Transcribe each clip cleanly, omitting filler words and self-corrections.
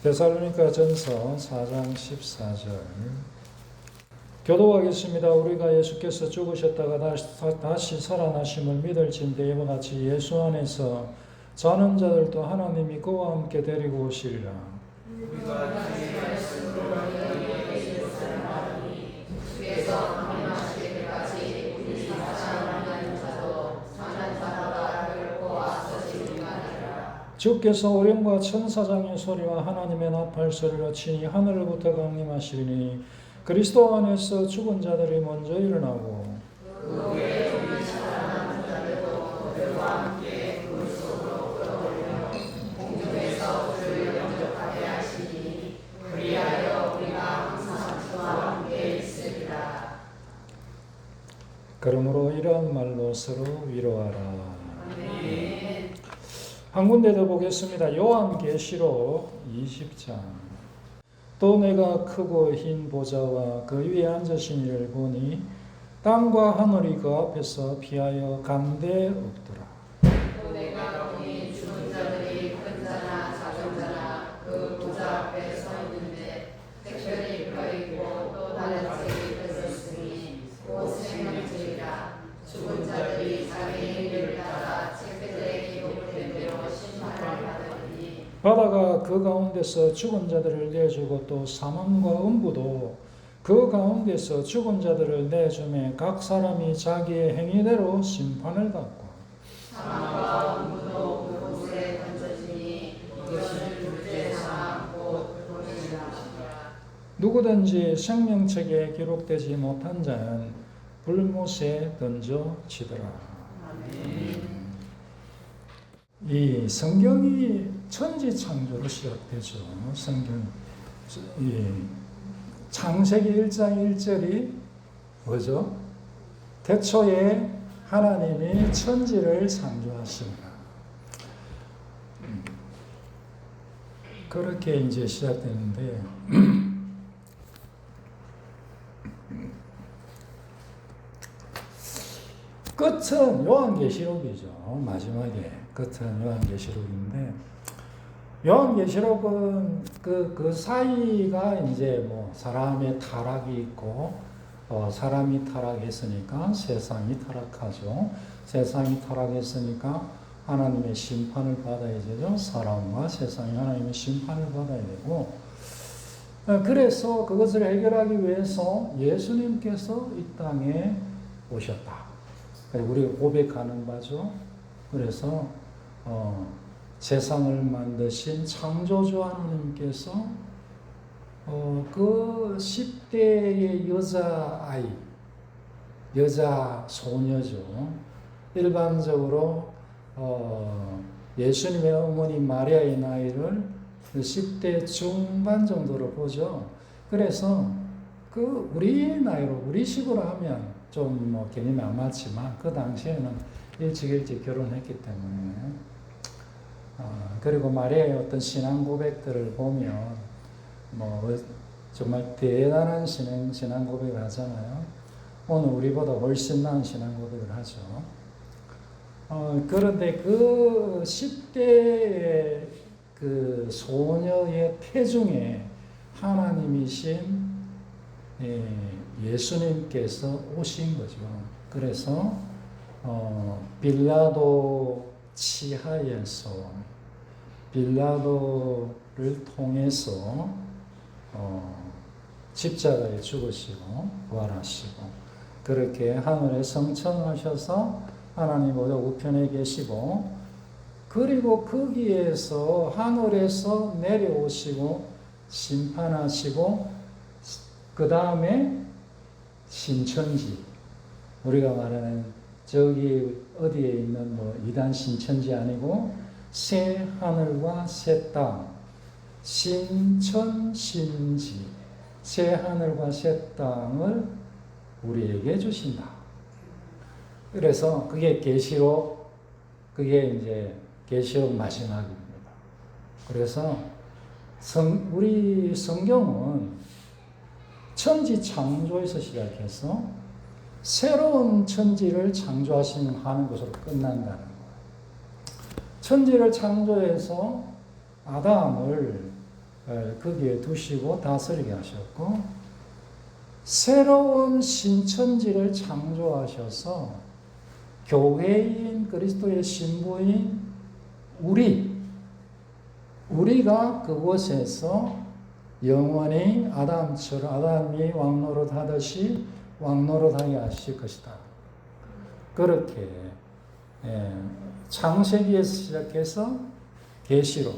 데살로니가전서 4장 14절 교도하겠습니다. 우리가 예수께서 죽으셨다가 다시 살아나심을 믿을진대 이와 같이 예수 안에서 자는 자들도 하나님이 그와 함께 데리고 오시리라. 주께서 오령과 천사장의 소리와 하나님의 나팔 소리로 친히 하늘로부터 강림하시리니 그리스도 안에서 죽은 자들이 먼저 일어나고 그러므로 이러한 말로 서로 위로하라. 한 군데 더 보겠습니다. 요한계시록 20장. 또 내가 크고 흰 보좌와 그 위에 앉으신 이를 보니 땅과 하늘이 그 앞에서 피하여 간데 없더라. 또 내가 보니 죽은 자들이 큰 자나 작은 자나 그 보좌 앞에 서 있는데 책들이 펴있고 또 다른 책이 펴져 있으니 곧 생명책이라. 죽은 자들이 자기 행위를 따라 책들에 기록된 대로 심판을 받으니 바다가 그 가운데서 죽은 자들을 내주고 또 사망과 음부도 그 가운데서 죽은 자들을 내주매 각 사람이 자기의 행위대로 심판을 받고 사망과 음부도 그 물에 던져지니 이것은 둘째 사망 곧 돌이라. 누구든지 생명책에 기록되지 못한 자는 불못에 던져지더라. 이 성경이 천지창조로 시작되죠. 성경 이 창세기 1장 1절이 뭐죠? 태초에 하나님이 천지를 창조하십니다. 그렇게 이제 시작되는데 끝은 요한계시록이죠. 마지막에 끝은 요한계시록인데 요한계시록은 그 사이가 이제 뭐 사람의 타락이 있고 사람이 타락했으니까 세상이 타락하죠. 세상이 타락했으니까 하나님의 심판을 받아야 되죠. 사람과 세상이 하나님의 심판을 받아야 되고 그래서 그것을 해결하기 위해서 예수님께서 이 땅에 오셨다. 우리가 고백하는 바죠. 그래서 세상을 만드신 창조주 하나님께서 그 10대의 여자아이, 여자 소녀죠. 일반적으로 예수님의 어머니 마리아의 나이를 10대 중반 정도로 보죠. 그래서 그 우리 나이로, 우리식으로 하면 좀 뭐 개념이 안 맞지만 그 당시에는 일찍 결혼했기 때문에 그리고 마리아의 어떤 신앙 고백들을 보면 뭐 정말 대단한 신앙 고백을 하잖아요. 오늘 우리보다 훨씬 나은 신앙 고백을 하죠. 그런데 그 10대의 그 소녀의 태중에 하나님이신 예수님께서 오신 거죠. 그래서 빌라도 치하에서 빌라도를 통해서 십자가에 죽으시고 부활하시고 그렇게 하늘에 성천하셔서 하나님 오적 우편에 계시고 그리고 거기에서 하늘에서 내려오시고 심판하시고 그 다음에 신천지 우리가 말하는 저기 어디에 있는 뭐 이단 신천지 아니고 새 하늘과 새 땅 신천신지 새 하늘과 새 땅을 우리에게 주신다. 그래서 그게 계시록 그게 이제 계시록 마지막입니다. 그래서 우리 성경은 천지 창조에서 시작해서 새로운 천지를 창조하는 것으로 끝난다는 거예요. 천지를 창조해서 아담을 거기에 두시고 다스리게 하셨고, 새로운 신천지를 창조하셔서 교회인 그리스도의 신부인 우리가 그곳에서 영원히 아담이 왕노릇하듯이 왕노릇하게 하실 것이다. 그렇게 창세기에서 시작해서 계시로,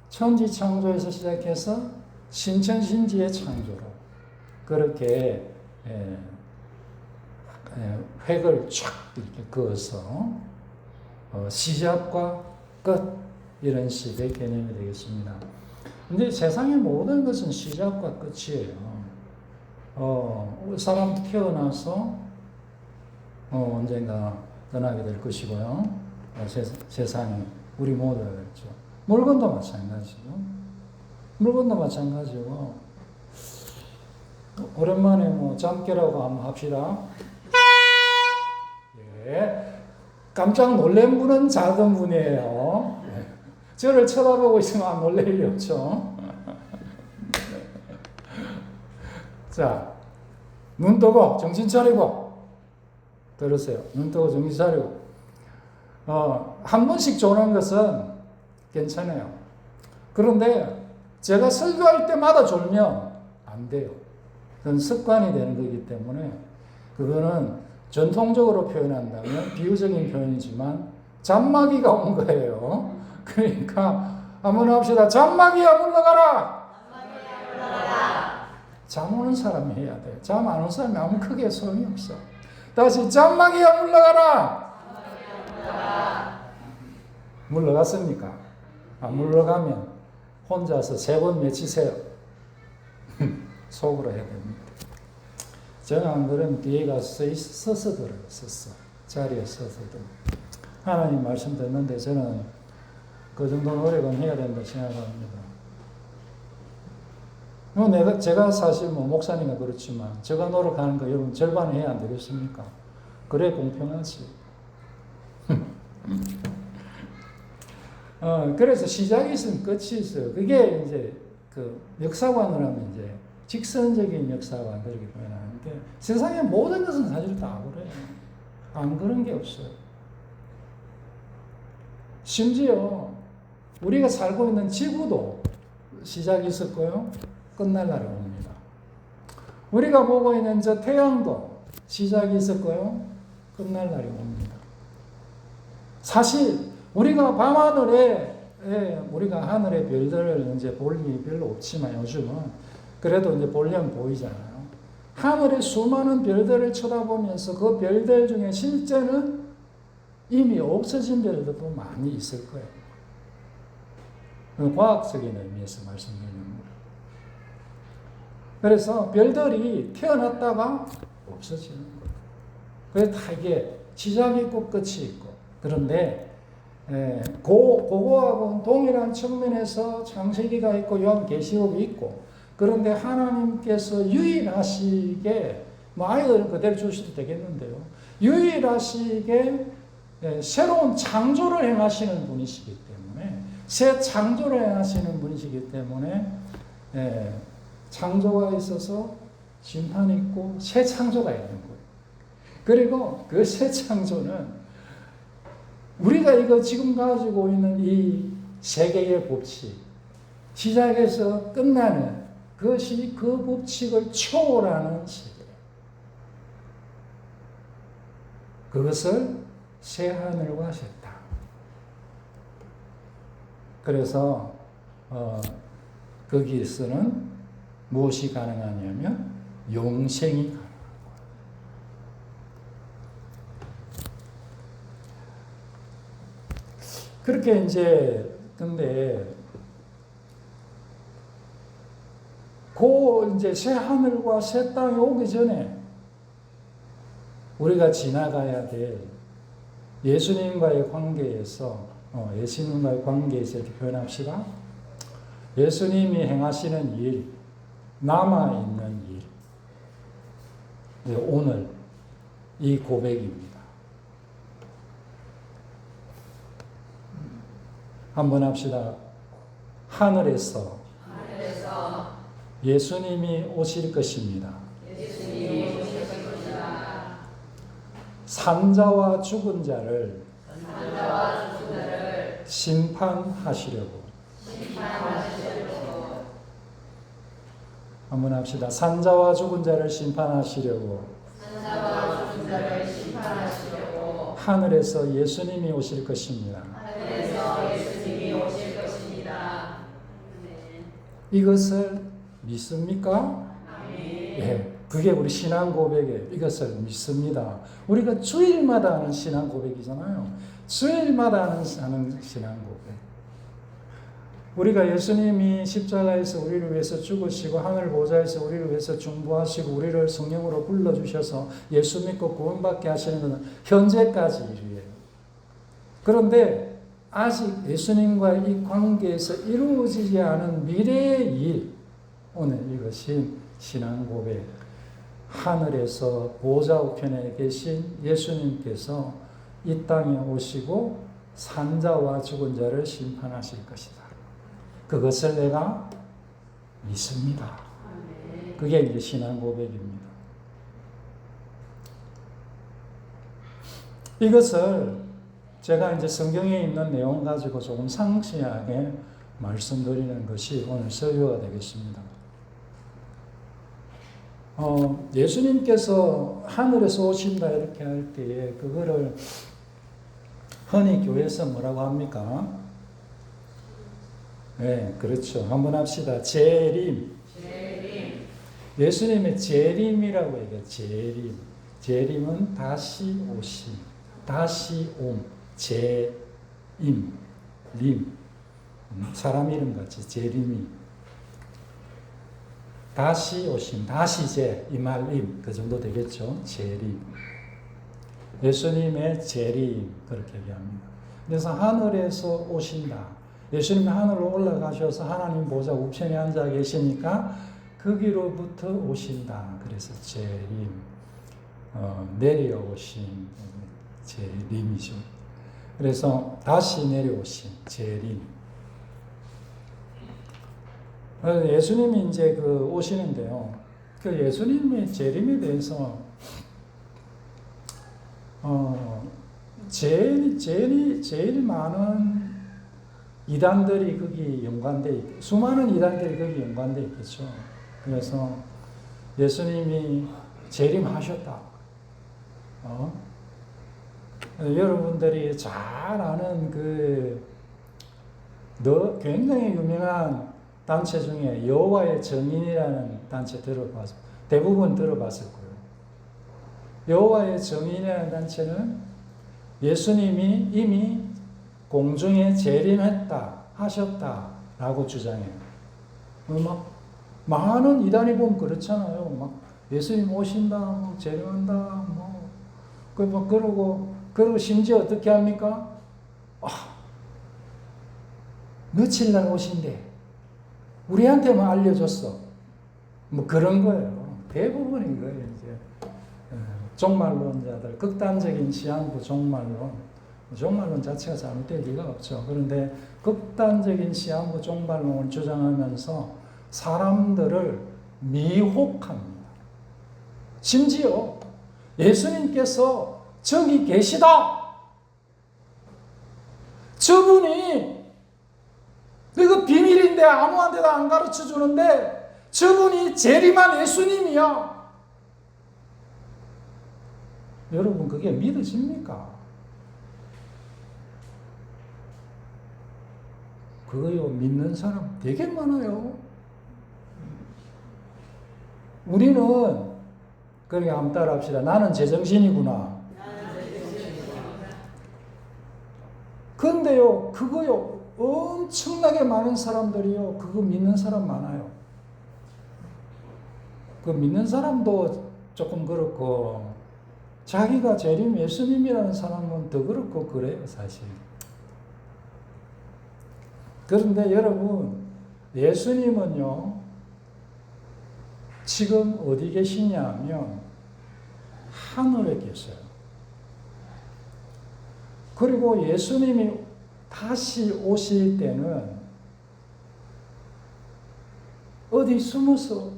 천지 창조에서 시작해서 신천신지의 창조로 그렇게 획을 쫙 이렇게 그어서 시작과 끝 이런 식의 개념이 되겠습니다. 근데 세상의 모든 것은 시작과 끝이에요. 사람 태어나서 언젠가 떠나게 될 것이고요. 세상에 우리 모두 그렇죠. 물건도 마찬가지고, 오랜만에 뭐 잠깨라고 한번 합시다. 예, 깜짝 놀란 분은 작은 분이에요. 저를 쳐다보고 있으면 안 놀랄 리 없죠. 자, 눈 뜨고 정신 차리고 들으세요. 눈 뜨고 정신 차리고 한 번씩 조는 것은 괜찮아요. 그런데 제가 설교할 때마다 졸면 안 돼요. 그건 습관이 되는 거기 때문에 그거는 전통적으로 표현한다면 비유적인 표현이지만 잠마귀가 온 거예요. 그러니까 한번 합시다. 잠마귀야 물러가라. 잠 오는 사람이 해야 돼. 잠 안 오는 사람이 아무 크게 소용이 없어. 다시 잠마귀야 물러가라. 물러갔습니까? 안 물러가면 혼자서 3번 외치세요. 속으로 해야 됩니다. 저는 안 그러면 뒤에 가서 서서 들어요. 서서. 자리에 서서 들어요. 하나님 말씀 듣는데 저는 그 정도 노력은 해야 된다 생각합니다. 제가 사실 목사니까 그렇지만 제가 노력하는 거 여러분 절반 해야 안 되겠습니까? 그래 공평하지. 그래서 시작이 있으면 끝이 있어요. 그게 이제 그 역사관을 하면 이제 직선적인 역사관 그렇게 표현하는데 세상의 모든 것은 사실 다 그래요. 안 그런 게 없어요. 심지어 우리가 살고 있는 지구도 시작이 있었고요. 끝날 날이 옵니다. 우리가 보고 있는 저 태양도 시작이 있었고요. 끝날 날이 옵니다. 사실 우리가 밤하늘에 우리가 하늘의 별들을 이제 볼 일이 별로 없지만 요즘은 그래도 이제 보려면 보이잖아요. 하늘의 수많은 별들을 쳐다보면서 그 별들 중에 실제는 이미 없어진 별들도 많이 있을 거예요. 과학적인 의미에서 말씀드리는 거예요. 그래서 별들이 태어났다가 없어지는 거예요. 그래서 다 이게 시작이 있고 끝이 있고. 그런데 그거하고는 동일한 측면에서 창세기가 있고 요한계시록이 있고 그런데 하나님께서 유일하시게 아이들은 그대로 주셔도 되겠는데요. 유일하시게 새로운 창조를 행하시는 분이시기 때문에 새 창조를 행하시는 분이시기 때문에 창조가 있어서 심판이 있고 새 창조가 있는 거예요. 그리고 그 새 창조는 우리가 이거 지금 가지고 있는 이 세계의 법칙, 시작에서 끝나는 그것이 그 법칙을 초월하는 세계. 그것을 새 하늘과 새 땅. 그래서 거기에서는 무엇이 가능하냐면 영생이 가능합니다. 그렇게 이제 근데 이제 새 하늘과 새 땅이 오기 전에 우리가 지나가야 될 예수님과의 관계에서 이렇게 표현합시다. 예수님이 행하시는 일, 남아있는 일. 오늘 이 고백입니다. 한번 합시다. 하늘에서 예수님이 오실 것입니다. 예수님이 오실 것이다. 산자와 죽은 자를 산자와 죽은 자를 심판하시려고. 심판하시려고. 한번 합시다. 산자와 죽은 자를 심판하시려고 산자와 죽은 자를 심판하시려고 하늘에서 예수님이 오실 것입니다. 하늘에서 예수님이 오실 것입니다. 이것을 믿습니까? 아멘. 예, 그게 우리 신앙 고백이에요. 이것을 믿습니다. 우리가 주일마다 하는 신앙 고백이잖아요. 주일마다 하는 신앙 고백. 우리가 예수님이 십자가에서 우리를 위해서 죽으시고 하늘 보좌에서 우리를 위해서 중보하시고 우리를 성령으로 불러주셔서 예수 믿고 구원받게 하시는 것은 현재까지 일이에요. 그런데 아직 예수님과 이 관계에서 이루어지지 않은 미래의 일, 오늘 이것이 신앙 고백. 하늘에서 보좌 우편에 계신 예수님께서 이 땅에 오시고 산자와 죽은 자를 심판하실 것이다. 그것을 내가 믿습니다. 그게 이제 신앙 고백입니다. 이것을 제가 이제 성경에 있는 내용 가지고 조금 상세하게 말씀드리는 것이 오늘 설교가 되겠습니다. 예수님께서 하늘에서 오신다 이렇게 할 때에 그거를 흔히 교회에서 뭐라고 합니까? 네, 그렇죠. 한번 합시다. 재림. 예수님의 재림이라고 얘기해요. 재림. 재림은 다시 오심. 다시 옴. 재임. 림. 사람 이름 같이 재림이. 다시 오심. 다시 재. 이말임. 그 정도 되겠죠. 재림. 예수님의 재림. 그렇게 얘기합니다. 그래서 하늘에서 오신다. 예수님이 하늘로 올라가셔서 하나님 보좌 우편에 앉아 계시니까 거기로부터 오신다. 그래서 재림, 내려오신 재림이죠. 그래서 다시 내려오신 재림. 예수님이 이제 그 오시는데요. 그 예수님의 재림에 대해서 제일 많은 이단들이 거기 연관돼 있고 수많은 이단들이 거기 연관돼 있겠죠. 그래서 예수님이 재림하셨다. 여러분들이 잘 아는 굉장히 유명한 단체 중에 여호와의 증인이라는 단체 대부분 들어봤을 거예요. 여호와의 증인이라는 단체는 예수님이 이미 공중에 재림했다, 하셨다라고 주장해요. 막 많은 이단이 보면 그렇잖아요. 막 예수님 오신다, 재림한다, 그러고 심지어 어떻게 합니까? 며칠 날 오신대. 우리한테만 알려줬어. 그런 거예요. 대부분인 거예요, 이제. 종말론자들, 극단적인 시한부 종말론 자체가 잘못될 리가 없죠. 그런데 극단적인 시한부 종말론을 주장하면서 사람들을 미혹합니다. 심지어 예수님께서 저기 계시다. 저분이 이거 비밀인데 아무한테도 안 가르쳐 주는데 저분이 재림한 예수님이야. 여러분 그게 믿어집니까? 그거요 믿는 사람 되게 많아요. 우리는 그렇게 한번 따라합시다. 나는 제정신이구나. 근데요 그거요 엄청나게 많은 사람들이요 그거 믿는 사람 많아요. 그 믿는 사람도 조금 그렇고 자기가 재림 예수님이라는 사람은 더 그렇고 그래요 사실. 그런데 여러분 예수님은요 지금 어디 계시냐 하면 하늘에 계세요. 그리고 예수님이 다시 오실 때는 어디 숨어서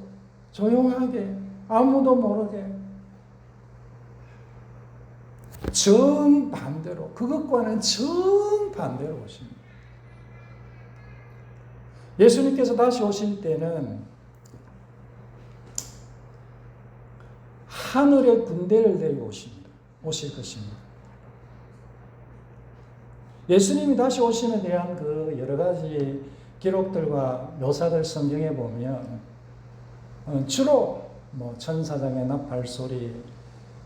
조용하게 아무도 모르게 정반대로, 그것과는 정반대로 오십니다. 예수님께서 다시 오실 때는 하늘의 군대를 데리고 오실 것입니다. 예수님이 다시 오심에 대한 그 여러 가지 기록들과 묘사들 성경에 보면 주로 천사장의 나팔 소리,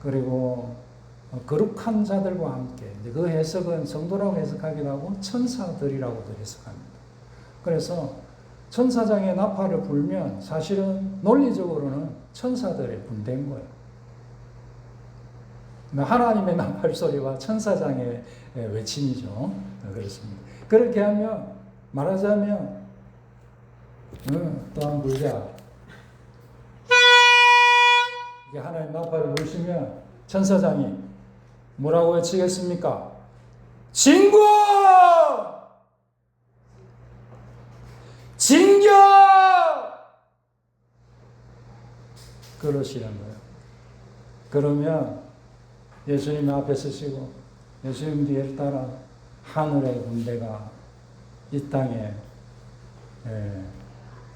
그리고 거룩한 자들과 함께, 그 해석은 성도라고 해석하기도 하고 천사들이라고도 해석합니다. 그래서 천사장의 나팔을 불면 사실은 논리적으로는 천사들의 군대인 거예요. 하나님의 나팔 소리와 천사장의 외침이죠. 그렇습니다. 그렇게 하면, 말하자면, 또 한 번 불자. 이게 하나님 나팔을 불시면 천사장이 뭐라고 외치겠습니까? 진구! 진격! 그러시는 거예요. 그러면 예수님 앞에 서시고 예수님 뒤를 따라 하늘의 군대가 이 땅에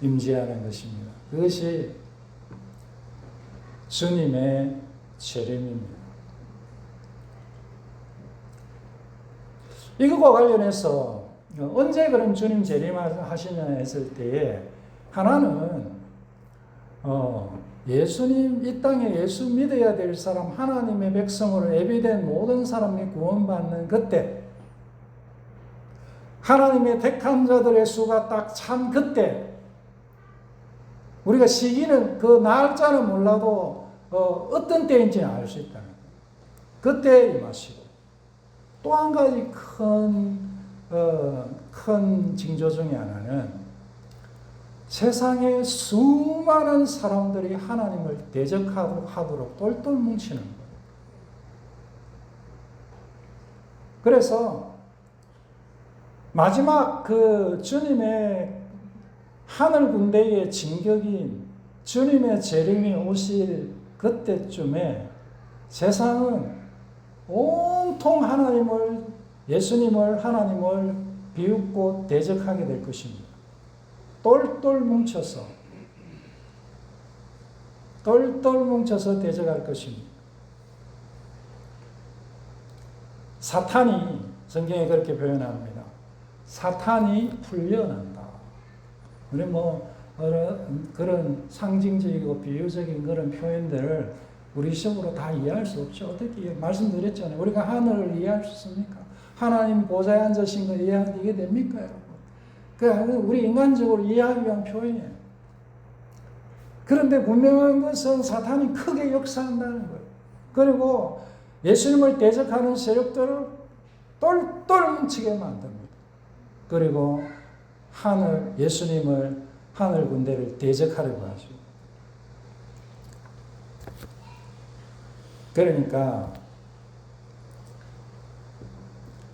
임재하는 것입니다. 그것이 주님의 재림입니다. 이것과 관련해서 언제 그럼 주님 재림하시냐 했을 때에 하나는 예수님 이 땅에 예수 믿어야 될 사람, 하나님의 백성으로 예비된 모든 사람이 구원받는 그때, 하나님의 택한 자들의 수가 딱 참 그때, 우리가 시기는 그 날짜는 몰라도 어떤 때인지 알 수 있다. 그때 임하시고, 또 한 가지 큰 징조 중에 하나는 세상의 수많은 사람들이 하나님을 대적하도록 똘똘 뭉치는 거예요. 그래서 마지막 그 주님의 하늘 군대의 진격인 주님의 재림이 오실 그때쯤에 세상은 온통 예수님을 하나님을 비웃고 대적하게 될 것입니다. 똘똘 뭉쳐서 대적할 것입니다. 사탄이, 성경에 그렇게 표현합니다. 사탄이 풀려난다. 우리 그런 상징적이고 비유적인 그런 표현들을 우리 식으로 다 이해할 수 없죠. 어떻게 말씀드렸잖아요. 우리가 하늘을 이해할 수 있습니까? 하나님 보좌에 앉으신 걸 이해하는데 이게 됩니까, 여러분? 우리 인간적으로 이해하기 위한 표현이에요. 그런데 분명한 것은 사탄이 크게 역사한다는 거예요. 그리고 예수님을 대적하는 세력들을 똘똘 뭉치게 만듭니다. 그리고 예수님을 하늘 군대를 대적하려고 하죠. 그러니까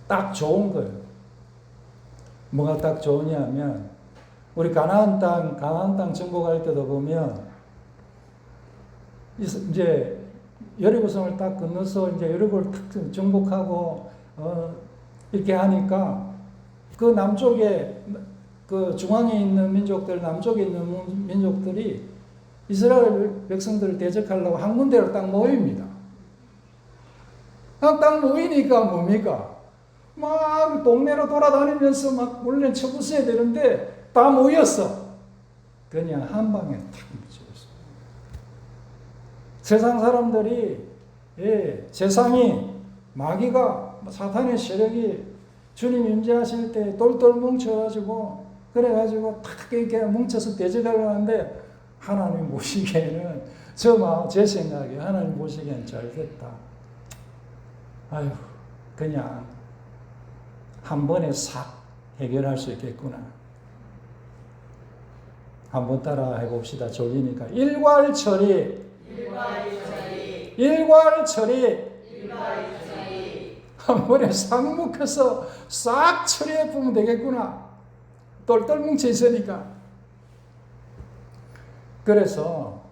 딱 좋은 거예요. 뭐가 딱 좋으냐면 우리 가나안 땅 정복할 때도 보면 이제 여리고성을 딱 건너서 이제 여리고를 탁 정복하고 이렇게 하니까 그 남쪽에 그 중앙에 있는 민족들, 남쪽에 있는 민족들이 이스라엘 백성들을 대적하려고 한 군데로 딱 모입니다. 딱 모이니까 뭡니까? 막 동네로 돌아다니면서 막 원래 쳐부숴야 되는데 다 모였어. 그냥 한 방에 탁 묻혀졌어. 세상 사람들이, 세상이, 마귀가, 사탄의 세력이 주님 임재하실 때 똘똘 뭉쳐가지고, 그래가지고 탁 이렇게 뭉쳐서 대적하려 하는데, 하나님 보시기에는, 제 생각에 하나님 보시기에는 잘 됐다. 아유, 그냥 한 번에 싹 해결할 수 있겠구나. 한번 따라 해봅시다. 졸리니까. 일괄처리. 한 번에 싹 묶어서 싹 처리해 보면 되겠구나. 똘똘 뭉쳐 있으니까. 그래서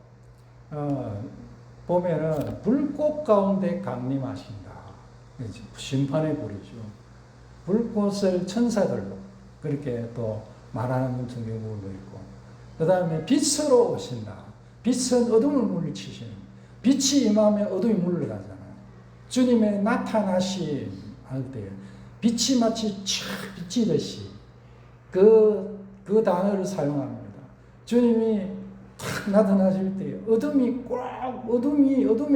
보면은 불꽃 가운데 강림하신다. 심판의 불이죠. 불꽃을 천사들로 그렇게 또 말하는 성경도 있고, 그 다음에 빛으로 오신다. 빛은 어둠을 물리치시는, 빛이 임하면 어둠이 물러가잖아요. 주님의 나타나심 할 때 빛이 마치 촥 비치듯이 그 단어를 사용합니다. 주님이 탁 나타나실 때 어둠의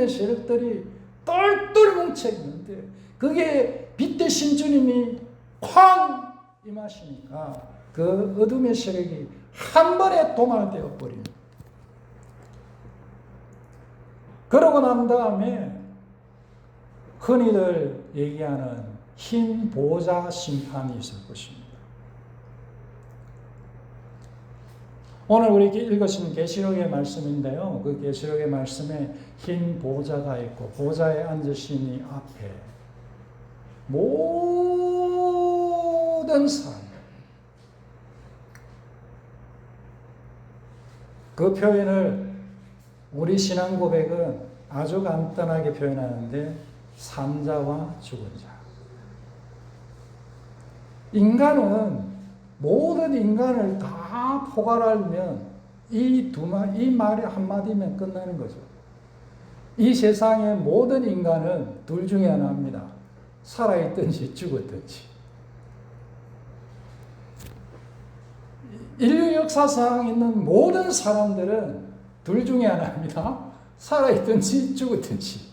세력들이 똘똘 뭉쳐 있는데, 그게 빛 대신 주님이 쾅 임하시니까 그 어둠의 세력이 한 번에 도말되어 버립니다. 그러고 난 다음에 흔히들 얘기하는 흰 보좌 심판이 있을 것입니다. 오늘 우리 읽으신 계시록의 말씀인데요. 그 계시록의 말씀에 흰 보좌가 있고 보좌에 앉으신 이 앞에 모든 사람, 그 표현을 우리 신앙 고백은 아주 간단하게 표현하는데, 산자와 죽은 자. 인간은 모든 인간을 다 포괄하면 이 말이 한마디면 끝나는 거죠. 이 세상의 모든 인간은 둘 중에 하나입니다. 살아있든지 죽었든지. 인류 역사상 있는 모든 사람들은 둘 중에 하나입니다. 살아있든지 죽었든지.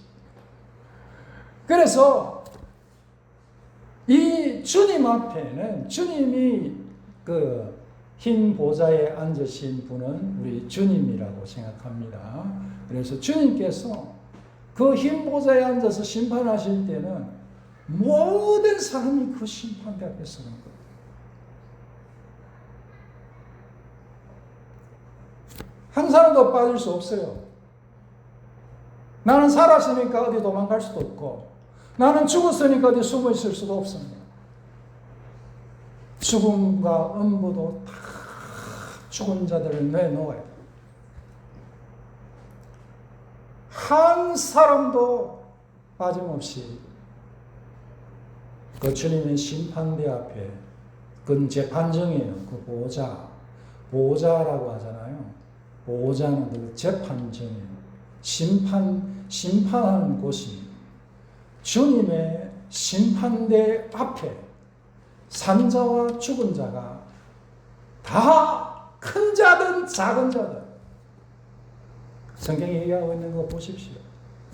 그래서 이 주님 앞에는, 주님이 그 흰 보좌에 앉으신 분은 우리 주님이라고 생각합니다. 그래서 주님께서 그 흰 보좌에 앉아서 심판하실 때는 모든 사람이 그 심판대 앞에 서는 거예요. 한 사람도 빠질 수 없어요. 나는 살았으니까 어디 도망갈 수도 없고, 나는 죽었으니까 어디 숨어 있을 수도 없습니다. 죽음과 음부도 다 죽은 자들을 내놓아야 돼요. 한 사람도 빠짐없이 그 주님의 심판대 앞에, 그건 재판정이에요. 그 보좌라고 하잖아요. 보좌는 그 재판정이에요. 심판하는 곳입니다. 주님의 심판대 앞에 산자와 죽은 자가 다 큰 자든 작은 자든, 성경이 얘기하고 있는 거 보십시오.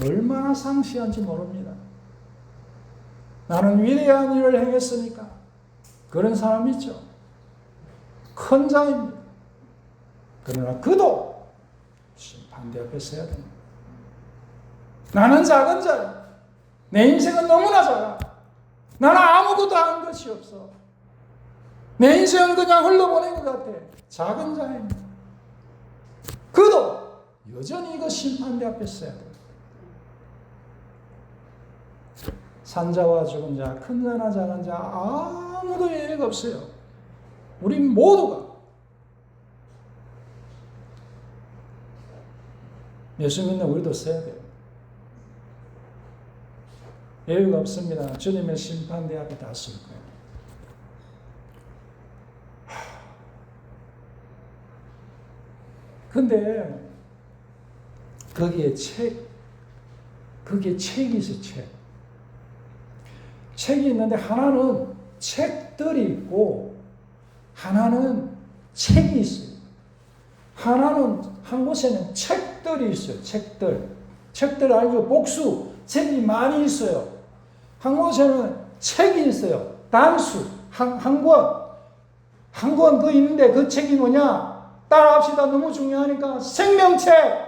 얼마나 상시한지 모릅니다. 나는 위대한 일을 행했으니까. 그런 사람 있죠. 큰 자입니다. 그러나 그도 심판대 앞에 서야 됩니다. 나는 작은 자야. 내 인생은 너무나 작아. 나는 아무것도 한 것이 없어. 내 인생은 그냥 흘러보낸 것 같아. 작은 자입니다. 그도 여전히 이거 심판대 앞에 서야 돼요. 산자와 죽은 자, 큰 자나 작은 자 아무도 예외가 없어요. 우린 모두가 예수 믿는 우리도 써야 돼요. 예외가 없습니다. 주님의 심판대 앞에 다 쓸 거예요. 근데 거기에 책이 있어요. 책이 있는데 하나는 책들이 있고 하나는 책이 있어요. 하나는 한 곳에는 책들이 있어요. 책들 알죠? 복수. 책이 많이 있어요. 한 곳에는 책이 있어요. 단수. 한 권. 한 권 그 있는데 그 책이 뭐냐? 따라합시다. 너무 중요하니까. 생명책.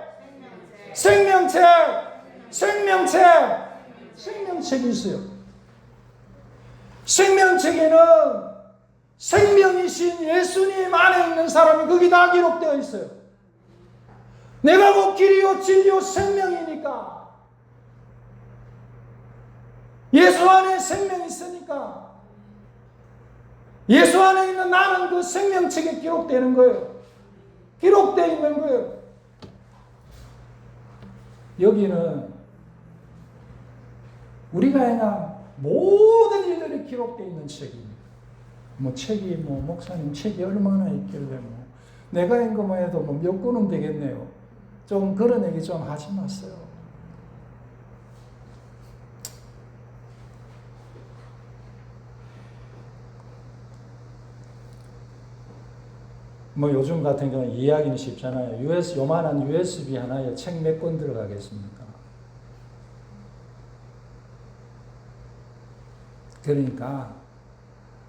생명책이 있어요. 생명책에는 생명이신 예수님 안에 있는 사람이 거기 다 기록되어 있어요. 내가 곧 길이요 진리요 생명이니까. 예수 안에 생명이 있으니까 예수 안에 있는 나는 그 생명책에 기록되는 거예요. 기록되어 있는 거예요. 여기는 우리가 행한 모든 일들이 기록되어 있는 책입니다. 뭐 책이 뭐 목사님 책이 얼마나 있길래 뭐 내가 한 것만 해도 뭐 몇 권은 되겠네요. 좀 그런 얘기 좀 하지 마세요. 뭐 요즘 같은 경우는 이해하기는 쉽잖아요. 요만한 USB 하나에 책 몇 권 들어가겠습니까? 그러니까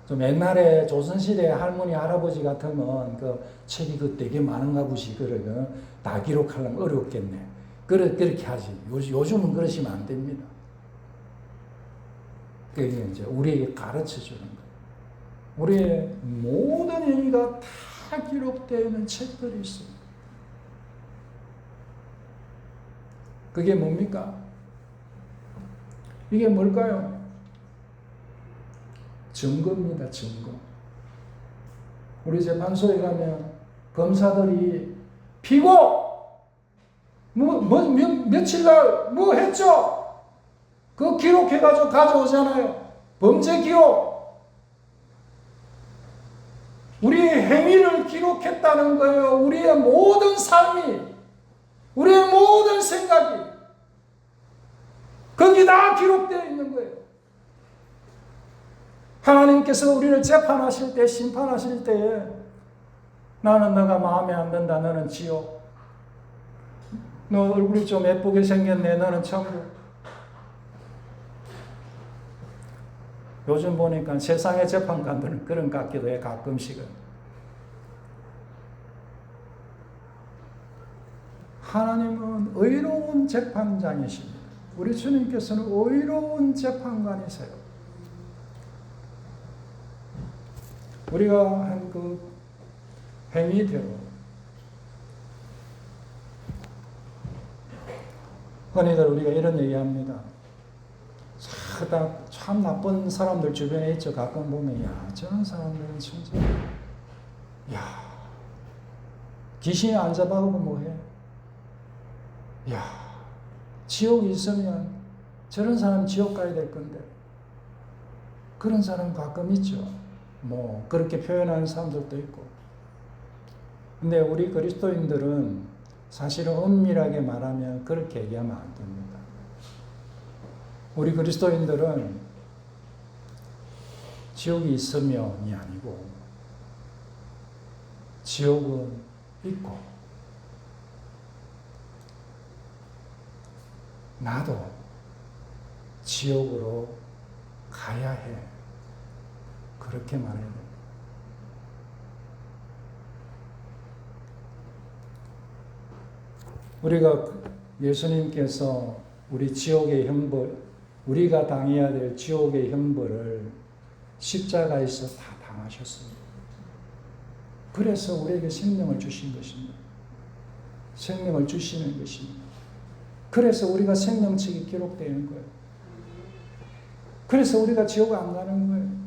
좀 옛날에 조선시대 할머니 할아버지 같으면 그 책이 그 되게 많은가 보시 그러면 다 기록하려면 어렵겠네. 그렇게 하지. 요즘은 그러시면 안 됩니다. 그게 이제 우리에게 가르쳐 주는 거예요. 우리의 모든 행위가 다 기록되어 있는 책들이 있습니다. 그게 뭡니까? 이게 뭘까요? 증거입니다. 증거. 우리 재판소에 가면 검사들이 피고 며칠 날 뭐 했죠? 그거 기록해가지고 가져오잖아요. 범죄 기록. 우리의 행위를 기록했다는 거예요. 우리의 모든 삶이, 우리의 모든 생각이 거기 다 기록되어 있는 거예요. 하나님께서 우리를 재판하실 때, 심판하실 때에 나는 너가 마음에 안 든다. 너는 지옥. 너 얼굴이 좀 예쁘게 생겼네. 너는 천국. 요즘 보니까 세상의 재판관들은 그런 것 같기도 해. 가끔씩은. 하나님은 의로운 재판장이십니다. 우리 주님께서는 의로운 재판관이세요. 우리가 한 그 행위대로 흔히들 우리가 이런 얘기합니다. 참 나쁜 사람들 주변에 있죠. 가끔 보면 야 저런 사람들은 진짜 야 귀신이 안 잡아오고 뭐해. 야 지옥이 있으면 저런 사람 지옥 가야 될 건데. 그런 사람 가끔 있죠. 뭐 그렇게 표현하는 사람들도 있고. 근데 우리 그리스도인들은 사실은 엄밀하게 말하면 그렇게 얘기하면 안 됩니다. 우리 그리스도인들은 지옥이 있으면이 아니고 지옥은 있고 나도 지옥으로 가야 해. 그렇게 말해야 됩니다. 우리가 예수님께서 우리 지옥의 형벌, 우리가 당해야 될 지옥의 형벌을 십자가에서 다 당하셨습니다. 그래서 우리에게 생명을 주신 것입니다. 생명을 주시는 것입니다. 그래서 우리가 생명책이 기록되는 거예요. 그래서 우리가 지옥 안 가는 거예요.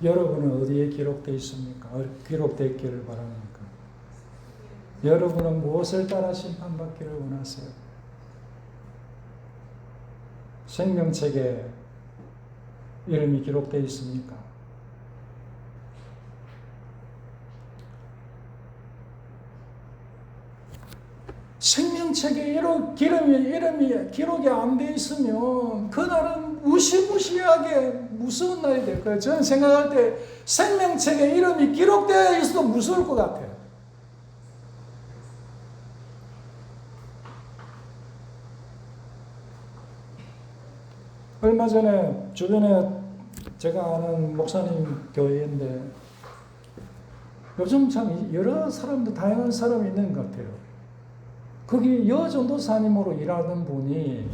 여러분은 어디에 기록되어 있습니까? 기록되어 있기를 바랍니까? 여러분은 무엇을 따라 심판받기를 원하세요? 생명책에 이름이 기록되어 있습니까? 생명책에 이름이 기록이 안 돼 있으면 그날은 무시무시하게 무서운 날이 될 거예요. 저는 생각할 때 생명책에 이름이 기록되어 있어도 무서울 것 같아요. 얼마 전에 주변에 제가 아는 목사님 교회인데 요즘 참 여러 사람들 다양한 사람이 있는 것 같아요. 거기 여전도사님으로 일하던 분이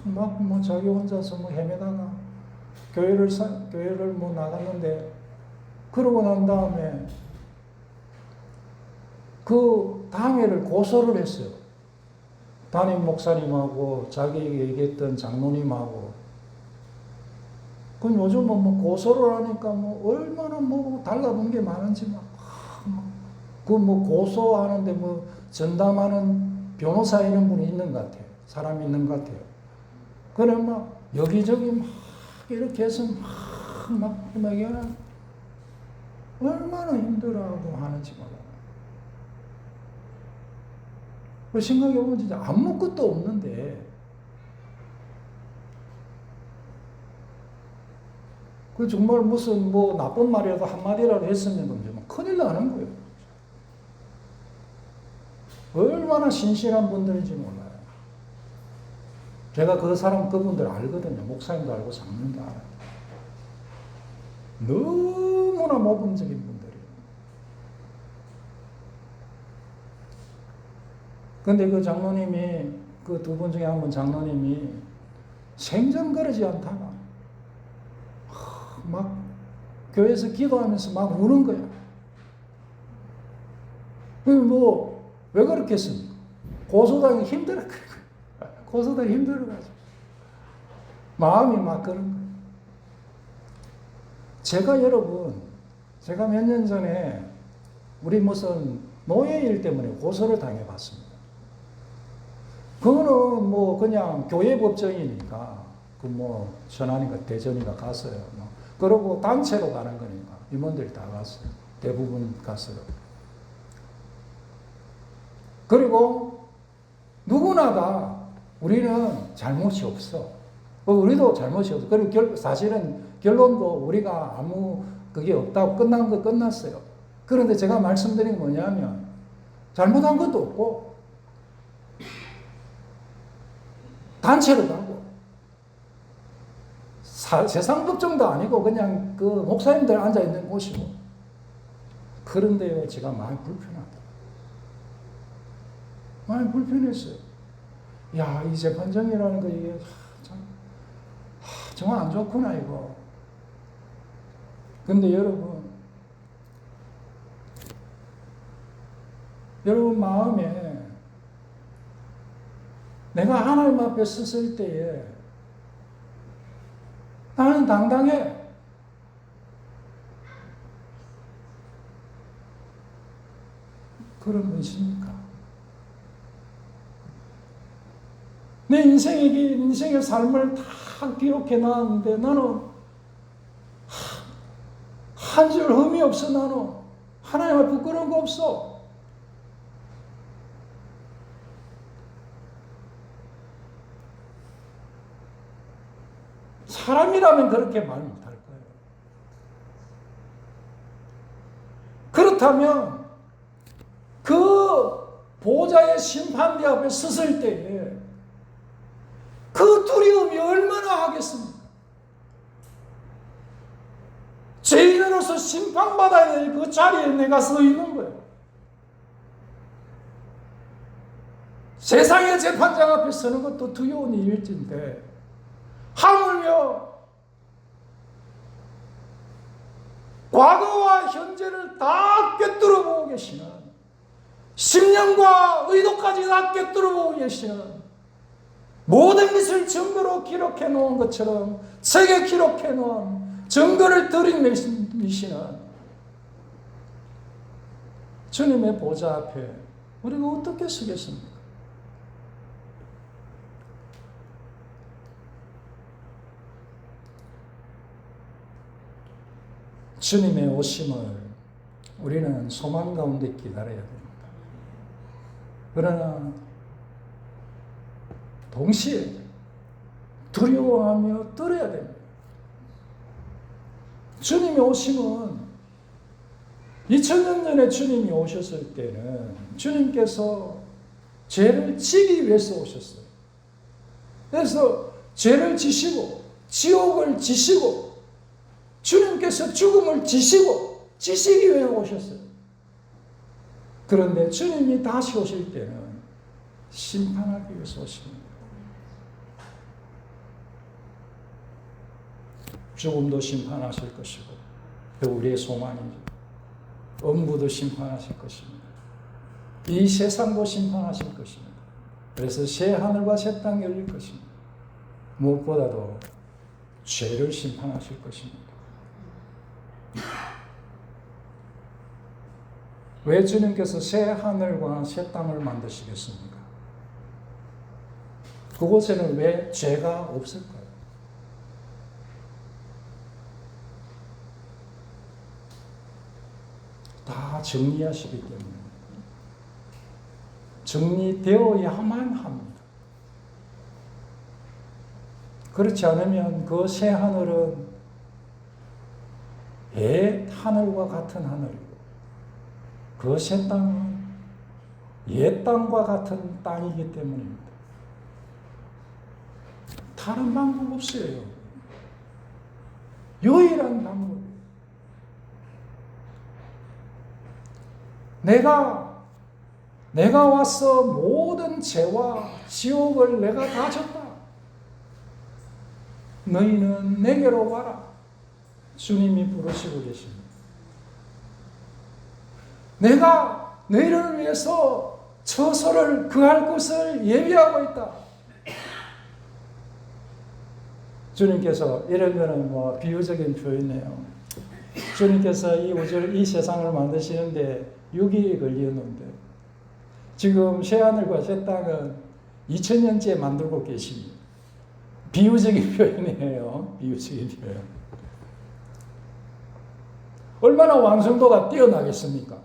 막 뭐 자기 혼자서 뭐 헤매다가 교회를 뭐 나갔는데 그러고 난 다음에 그 당회를 고소를 했어요. 담임 목사님하고 자기에게 얘기했던 장로님하고. 그 요즘은 뭐 고소를 하니까 뭐 얼마나 뭐 달라붙는 게 많은지 그 뭐 고소하는데 뭐 전담하는 변호사 이런 분이 있는 것 같아요. 사람이 있는 것 같아요. 그래 막 여기저기 막 이렇게 해서 막 얼마나 힘들어하고 하는지 몰라요. 그 생각해보면 진짜 아무것도 없는데 그 정말 무슨 뭐 나쁜 말이라도 한마디라도 했으면 정말 큰일 나는 거예요. 얼마나 신실한 분들인지 몰라요. 제가 그분들 알거든요. 목사님도 알고 장로님도 알아요. 너무나 모범적인 분들이에요. 근데 그 장로님이, 그 두 분 중에 한 분 장로님이 생전 그러지 않다가 막 교회에서 기도하면서 막 우는 거야. 뭐 왜 그렇겠습니까? 고소당이 힘들었거든요. 고소당이 힘들어가지고 마음이 막 그런 거예요. 제가 몇 년 전에 우리 무슨 노예일 때문에 고소를 당해봤습니다. 그거는 뭐 그냥 교회 법정이니까 그 뭐 천안인가 대전인가 갔어요. 뭐 그러고 단체로 가는 거니까 임원들이 다 갔어요. 대부분 갔어요. 그리고 누구나 다 우리는 잘못이 없어. 우리도 잘못이 없어. 그리고 사실은 결론도 우리가 아무 그게 없다고 끝난 거 끝났어요. 그런데 제가 말씀드린 게 뭐냐면 잘못한 것도 없고 단체로 가고 세상 법정도 아니고 그냥 그 목사님들 앉아 있는 곳이고 그런데요 제가 많이 불편하다. 많이 불편했어요. 야, 이 재판정이라는 거 이게 참 정말 안 좋구나 이거. 근데 여러분 마음에 내가 하나님 앞에 섰을 때에 나는 당당해. 그런 분이십니까? 내 인생의 삶을 다 기록해 놨는데 나는 한 줄 흠이 없어. 나는 하나님 앞에 부끄러운 거 없어. 사람이라면 그렇게 말 못할 거예요. 그렇다면 그 보좌의 심판대 앞에 섰을 때에 그 두려움이 얼마나 하겠습니까? 죄인으로서 심판받아야 될 그 자리에 내가 서 있는 거예요. 세상의 재판장 앞에 서는 것도 두려운 일일진데 하물며 과거와 현재를 다 꿰뚫어 보고 계시는 10년과 의도까지 다 꿰뚫어 보고 계시는 모든 것을 증거로 기록해 놓은 것처럼 책에 기록해 놓은 증거를 들이미시는 주님의 보좌 앞에 우리가 어떻게 서겠습니까? 주님의 오심을 우리는 소망 가운데 기다려야 됩니다. 그러나 동시에 두려워하며 떨어야 됩니다. 주님의 오심은 2000년 전에 주님이 오셨을 때는 주님께서 죄를 지기 위해서 오셨어요. 그래서 죄를 지시고 지옥을 지시고 주님께서 죽음을 지시기 위해 오셨어요. 그런데 주님이 다시 오실 때는 심판하기 위해서 오십니다. 죽음도 심판하실 것이고 그 우리의 소망이죠. 음부도 심판하실 것입니다. 이 세상도 심판하실 것입니다. 그래서 새 하늘과 새 땅이 열릴 것입니다. 무엇보다도 죄를 심판하실 것입니다. 왜 주님께서 새 하늘과 새 땅을 만드시겠습니까? 그곳에는 왜 죄가 없을까요? 다 정리하시기 때문에. 정리되어야만 합니다. 그렇지 않으면 그 새 하늘은 옛 하늘과 같은 하늘이고 그 새 땅은 옛 땅과 같은 땅이기 때문입니다. 다른 방법 없어요. 유일한 방법이에요. 내가 와서 모든 죄와 지옥을 내가 다 졌다. 너희는 내게로 와라. 주님이 부르시고 계십니다. 내가 너희를 위해서 처소를 그할 곳을 예비하고 있다. 주님께서 이런 거는 뭐 비유적인 표현이에요. 주님께서 이 세상을 만드시는데 6일이 걸렸는데 지금 새하늘과 새 땅은 2000년째 만들고 계십니다. 비유적인 표현이에요. 비유적인 표현. 얼마나 완성도가 뛰어나겠습니까?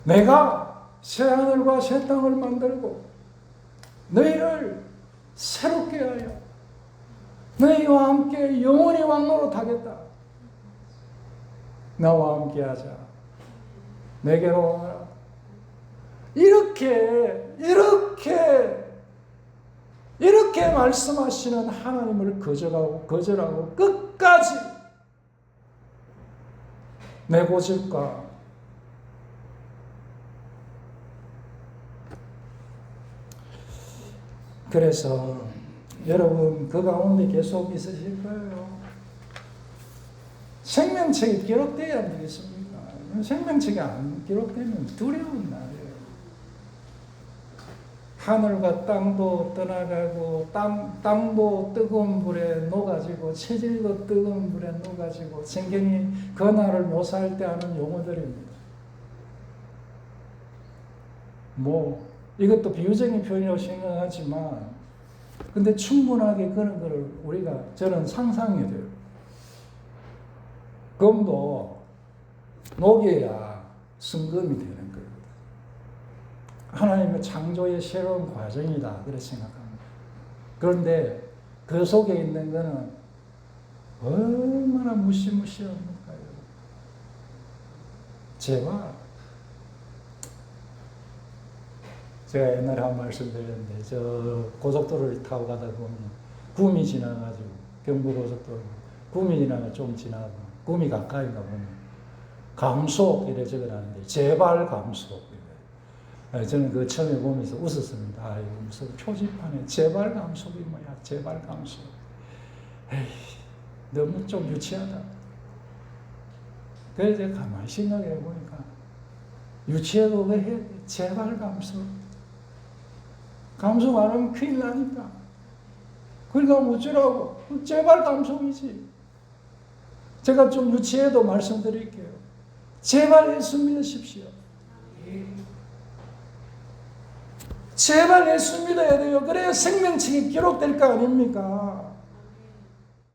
내가 새하늘과 새 땅을 만들고 너희를 새롭게 하여 너희와 함께 영원히 왕노릇하겠다. 나와 함께 하자. 내게로 와라. 이렇게 말씀하시는 하나님을 거절하고 끝까지 내 고집과 그래서 여러분 그 가운데 계속 있으실 거예요. 생명책이 기록돼야 안 되겠습니까? 생명책이 안 기록되면 두려운 날이에요. 하늘과 땅도 떠나가고 땅도 뜨거운 불에 녹아지고 체질도 뜨거운 불에 녹아지고 성경이 그 날을 묘사할 때 하는 용어들입니다. 뭐 이것도 비유적인 표현이라고 생각하지만 근데 충분하게 그런 거를 저는 상상이 돼요. 금도 녹여야 순금이 되는 거예요. 하나님의 창조의 새로운 과정이다. 그렇게 생각합니다. 그런데 그 속에 있는 거는 얼마나 무시무시합니까? 제가 옛날에 한 말씀 드렸는데 저 고속도로를 타고 가다 보면 구미 지나가지고 경부고속도로 구미 지나가 좀 지나가 구미 가까이가 보면 감속 이래 적어놨는데 제발 감속. 저는 그 처음에 보면서 웃었습니다. 아, 이거 무슨 표지판에 제발 감속이 뭐야? 제발 감속. 에이, 너무 좀 유치하다. 그래서 제가 가만히 생각해 보니까 유치해도 왜 해? 제발 감속. 감속 안 하면 큰일 나니까. 그러니까 어쩌라고? 제발 감속이지. 제가 좀 유치해도 말씀드릴게요. 제발 예수 믿으십시오. 제발 예수 믿어야 돼요. 그래야 생명책이 기록될 거 아닙니까?